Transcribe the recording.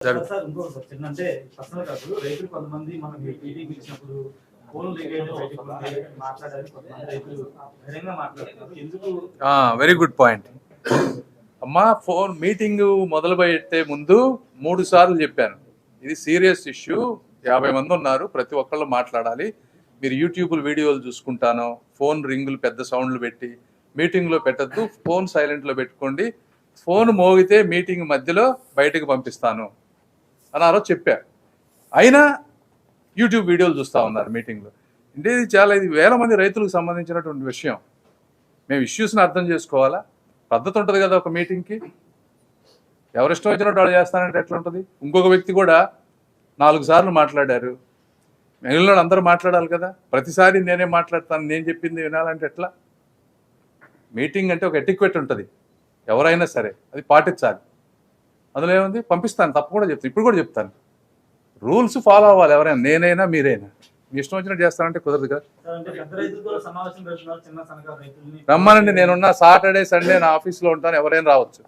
Very good point అమ్మా. Phone meeting మొదలు పెట్టే ముందు 3 సార్లు చెప్పాను, ఇది సీరియస్ ఇష్యూ, 50 మంది ఉన్నారు, ప్రతి ఒక్కళ్ళు మాట్లాడాలి, మీరు యూట్యూబ్ వీడియోలు చూసుకుంటాను, ఫోన్ రింగులు పెద్ద సౌండ్లు పెట్టి మీటింగ్లో పెట్టద్దు, ఫోన్ సైలెంట్లో పెట్టుకోండి, ఫోన్ మోగితే మీటింగ్ మధ్యలో బయటకు పంపిస్తాను అని ఆ రోజు చెప్పా. అయినా యూట్యూబ్ వీడియోలు చూస్తూ ఉన్నారు మీటింగ్లో. అంటే ఇది వేల మంది రైతులకు సంబంధించినటువంటి విషయం. మేము ఇష్యూస్ని అర్థం చేసుకోవాలా, పద్ధతి ఉంటుంది కదా ఒక మీటింగ్కి. ఎవరిష్టం వచ్చినట్టు వాళ్ళు చేస్తానంటే ఎట్లా ఉంటుంది? ఇంకొక వ్యక్తి కూడా 4 సార్లు మాట్లాడారు, మిగిలిన అందరూ మాట్లాడాలి కదా. ప్రతిసారి నేనే మాట్లాడతాను, నేను చెప్పింది వినాలంటే ఎట్లా? మీటింగ్ అంటే ఒక ఎటిక్వెట్ ఉంటుంది, ఎవరైనా సరే అది పాటించాలి. అందులో ఏముంది? పంపిస్తాను, తప్పకుండా చెప్తాను, ఇప్పుడు కూడా చెప్తాను. రూల్స్ ఫాలో అవ్వాలి, ఎవరైనా, నేనైనా మీరైనా. మీ ఇష్టం వచ్చినట్టు చేస్తానంటే కుదరదు కదా. రమ్మానండి, నేనున్న సాటర్డే సండే నా ఆఫీస్లో ఉంటాను, ఎవరైనా రావచ్చు.